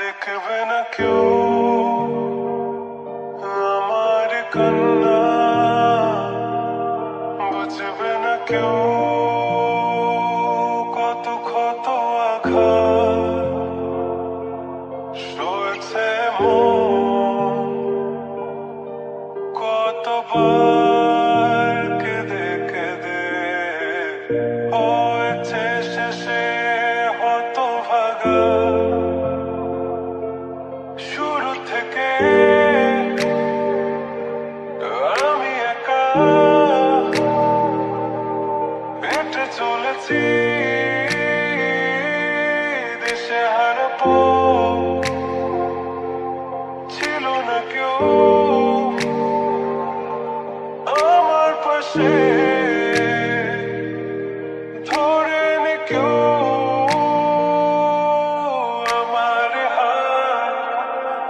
দেখবে না কেউ আমার কান্না, বুঝবে না কেউ কত ক্ষত আঘাত সয়েছে মন, কতবার কেঁদে কেঁদে হয়েছে শেষে হতভাগা। শুরু থেকে আমি একা হেঁটে চলেছি দেশে হারাবো, ছিল না কেউ আমার পাশে ধরে নি কেউ আমার হাত,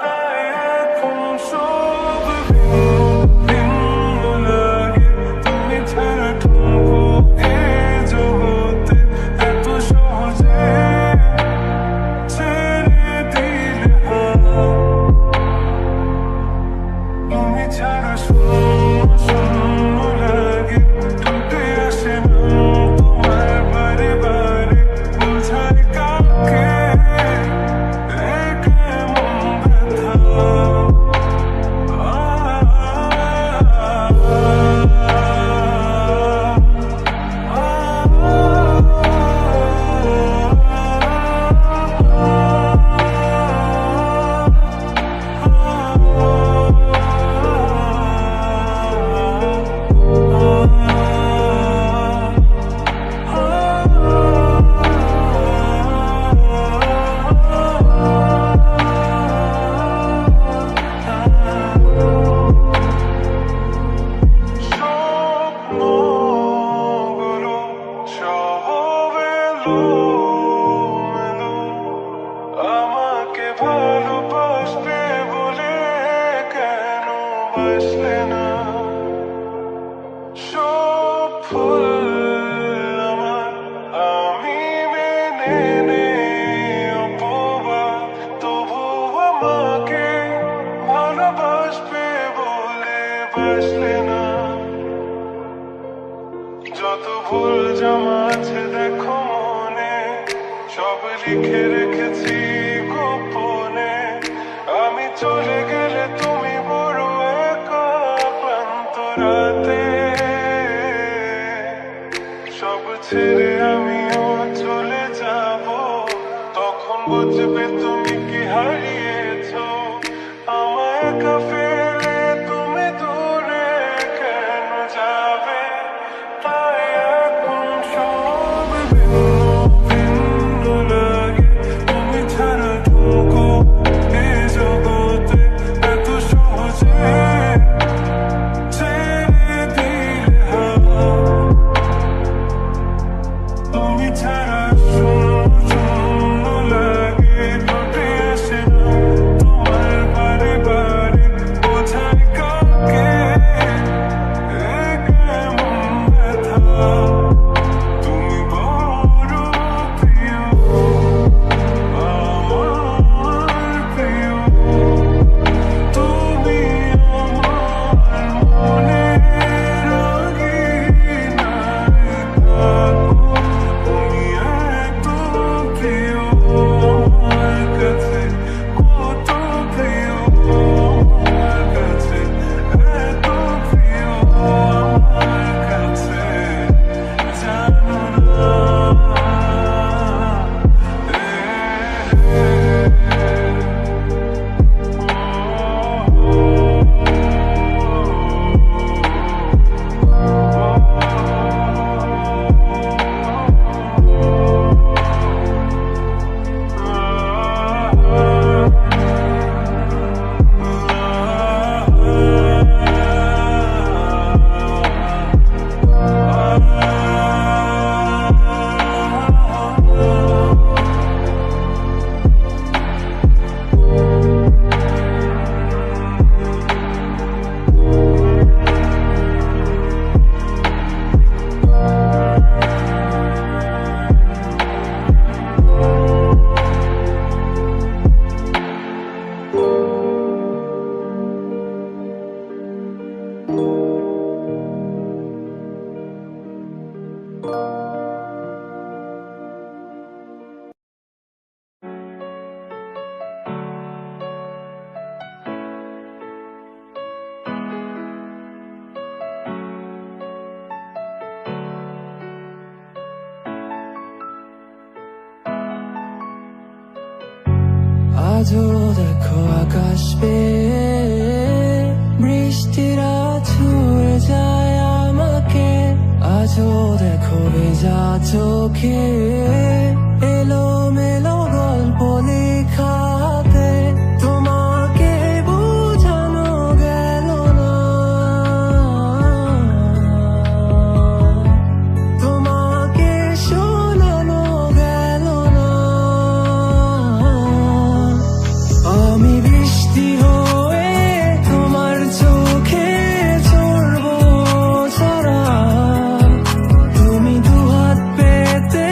তাই এখন সব ভিন্ন লাগে। তুমি ছাড়া ঠুনকো এ জগতে এত সহজে ছেড়ে দিলে হাত। শূন্য শূন্য লাগে, ঠোঁটে আসে নাম তোমার বারে বারে, বোঝাই কাকে এ কেমন ব্যথা। স্বপ্নগুলো সব এলোমেলো, আমাকে ভালোবাসবে বলে কেন বাসলে না? সব ফুল আমার আমি মেনে নেই অপবাদ, তবু আমাকে ভালোবাসবে বলে বাসলে না। যত ভুল জমা আছে দেখো মনে, সব লিখে রেখেছি গোপনে। আমি চলে গেলে তুমি বড় একা ক্লান্ত রাতে, সব ছেড়ে আমিও চলে যাব, তখন বুঝবে তুমি কি হারিয়েছো। আমায় একা ফেলে তুমি দূরে কেন যাবে? তাই এখন সব ভিন্ন ভিন্ন লাগে, তুমি ছাড়া ঢুকো এ জগতে এত সহজে ছেড়ে দিলে হাত। তুমি ছাড়া শূন্য শূন্য লাগে, ঠোঁটে আসে না তোমার বারে বারে, বোঝাই কাকে এ কেমন ব্যথা। তুমি বড় প্রিয়, আমার প্রিয়, তুমি আমার মনের আঙিনায় থাকো। তুমি এত প্রিয় আমার কাছে, কত প্রিয় আমার কাছে, এত প্রিয় আমার কাছে, জানো না। আজও দেখো আকাশ পেয়ে বৃষ্টিরা ছুঁয়ে যায় আমাকে, আজও দেখো ভেজা চোখে এলোমেলো গল্প লেখা হাতে, তোমাকে বোঝানো গেল না, তোমাকে শোনানো গেল না। আমি বৃষ্টি হয়ে তোমার চোখে ঝরবো ছাড়া, তুমি দুহাত পেতে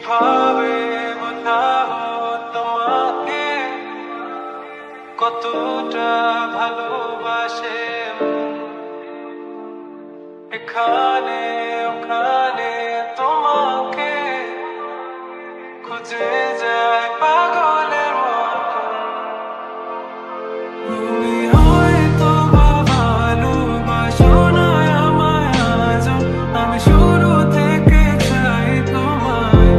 কিভাবে বোঝাবো তোমাকে কতটা ভালোবাসে মন। এখানে ওখানে তোমাকে খুঁজে যায় পাগলের মতন। তুমি হয়তো বা ভালোবাসো না আমায় আজও, আমি শুরু থেকে চাই তোমায়।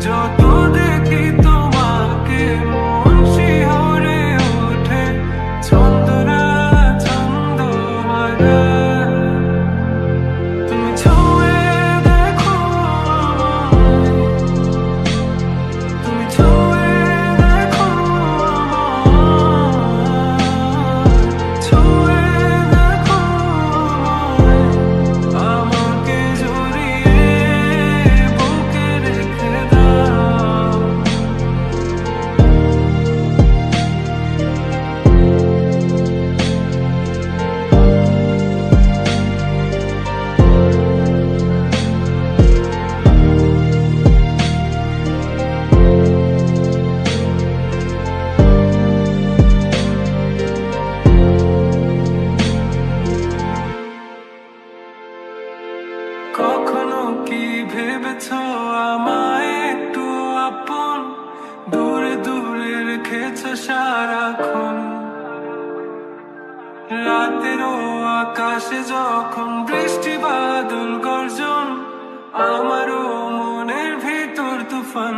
যত দেখি তোমাকে মন শিহরে ওঠে, ছন্দরা ছন্দ হারায়। তুমি ছুঁয়ে দেখো আমায়, তুমি ছুঁয়ে দেখো আমায়, ছুঁয়ে দেখো আমায়, আমাকে জড়িয়ে বুকে রেখে দাও। কখনো কি ভেবেছো আমায় একটু আপন, দূরে দূরে রেখেছো সারাক্ষণ। রাতেরও আকাশে যখন বৃষ্টি বাদল গর্জন, আমারও মনের ভিতর তুফান।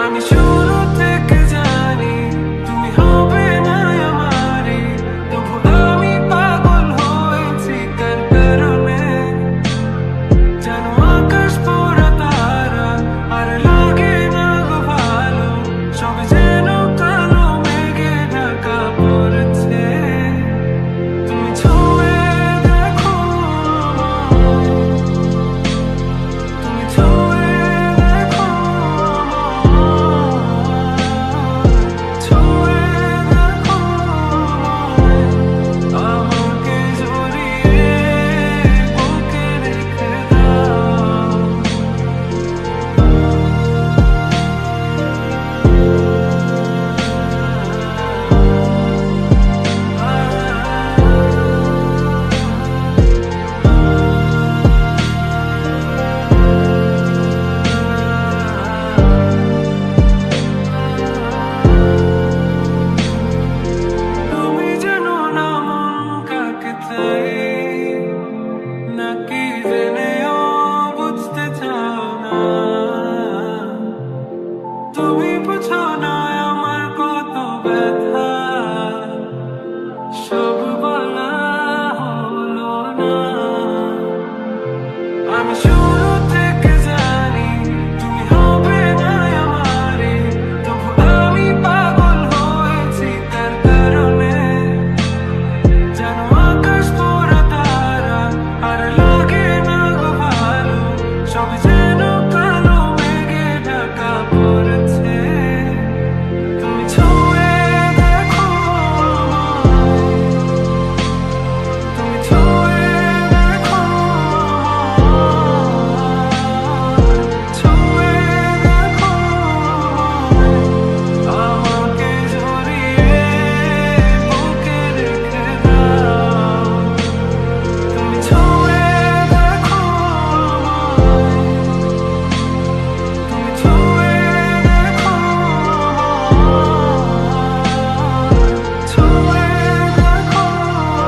আমি শুরু থেকে জানি তুমি হবে না আমারে, তবু আমি পাগল হয়েছি তার কারণে। যেন আকাশ পোড়া তারা আর লাগে না গো ভালো, সব যেন কালো মেঘে ঢাকা পড়েছে। তুমি ছুঁয়ে দেখো আমায়, তুমি ছুঁয়ে দেখো আমায়, ছুঁয়ে দেখো আমায়, আমাকে জড়িয়ে বুকে রেখে দাও। তুমি জানো না মন কাকে চাই, নাকি জেনেও বুঝতে চাও না। তুমি বুঝো না আমার কত ব্যথা, সব বলা হলো না। আমি শুরু থেকে জানি তুমি হবে না আমারে, তবু আমি পাগল হয়েছি তার কারণে। যেন আকাশ পোড়া তারা আর লাগে না গো ভালো, সব যেন কালো মেঘে ঢাকা পড়েছে। তুমি ছুঁয়ে দেখো আমায়, তুমি ছুঁয়ে দেখো আমায়, ছুঁয়ে দেখো আমায়, আমাকে জড়িয়ে বুকে রেখে দাও। তুমি ছুঁয়ে দেখো আমায়, তুমি ছুঁয়ে দেখো আমায়, ছুঁয়ে দেখো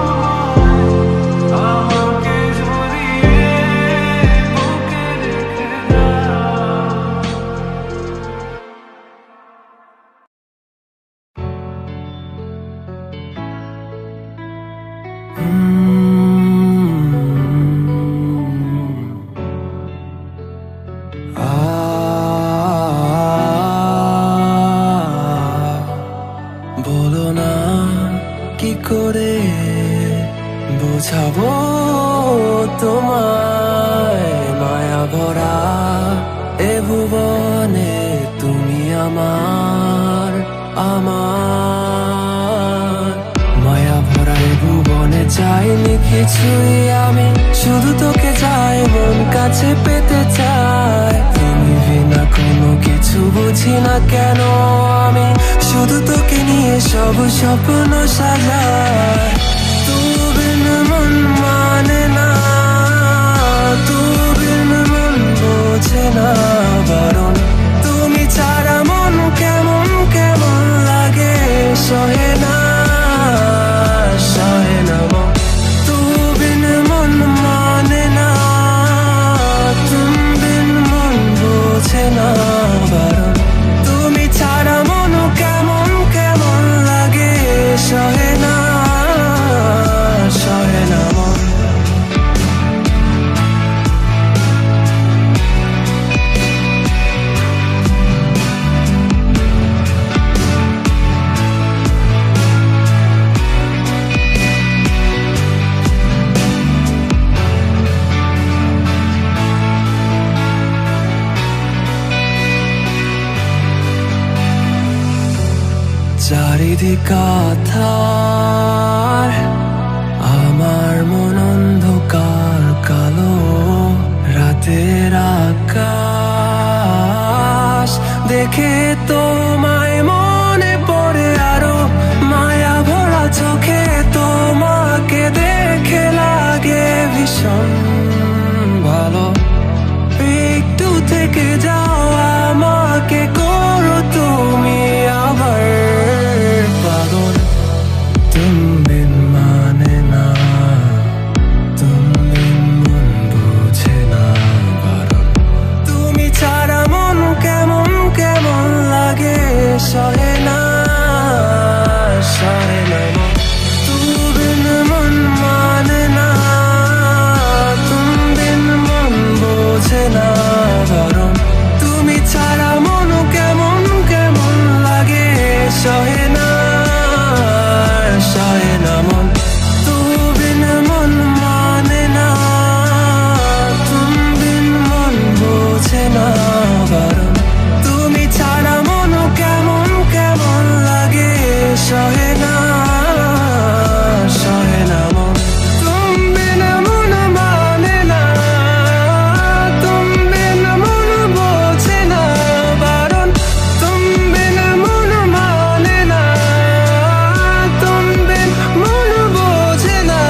আমায়, আমাকে জড়িয়ে বুকে রেখে দাও। বলো না কি করে বোঝাবো তোমায়, মায়া ভরা এ ভুবনে তুমি আমার, আমার মায়া ভরা এ ভুবনে চাইনি কিছুই আমি, শুধু তোকে চাই মন কাছে পেতে চাই। তুমি বিনা কোনো কিছু বুঝি না কেন আমি, শুধু তোকে নিয়ে সব স্বপ্ন সাজাই। তু বিন মন মানে না, তু বিন মন বোঝে না বারণ। তুমি ছাড়া মন কেমন কেমন লাগে, সহে না সহে না মন। তু বিন মন মানে না, তুম বিন মন বোঝে না বারণ। তুমি ছাড়া মন কেমন কেমন লাগে, সহে না সহে না মন। চারিদিক আঁধার, আমার মন অন্ধকার কালো। রাতের আকাশ দেখে তোমায় মনে পড়ে আরো, মায়া ভরা চোখে তোমাকে দেখে লাগে ভীষণ ভালো। একটু থেকে যাও, আমাকে করো তুমি আবার পাগল। তুম বিন মানে না, তুম বিন মন বোঝে না বারণ। তুমি ছাড়া মন কেমন কেমন লাগে, সহে না সহে না মন। তু বিন মন মানে না, তুম বিন মন বোঝে না বারণ। তুমি ছাড়া মন কেমন কেমন লাগে, সহে না সহে না মন। তু বিন মন মানে না, তুম বিন মন বোঝে না বারণ। তুমি ছাড়া মন কেমন কেমন লাগে, সহে না সহে না মন। তুম বিন মন মানে না, তুম বিন মন বোঝে না বারণ। তুম বিন মন মানে না, তুম বিন মন বোঝে না।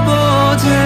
বোঝে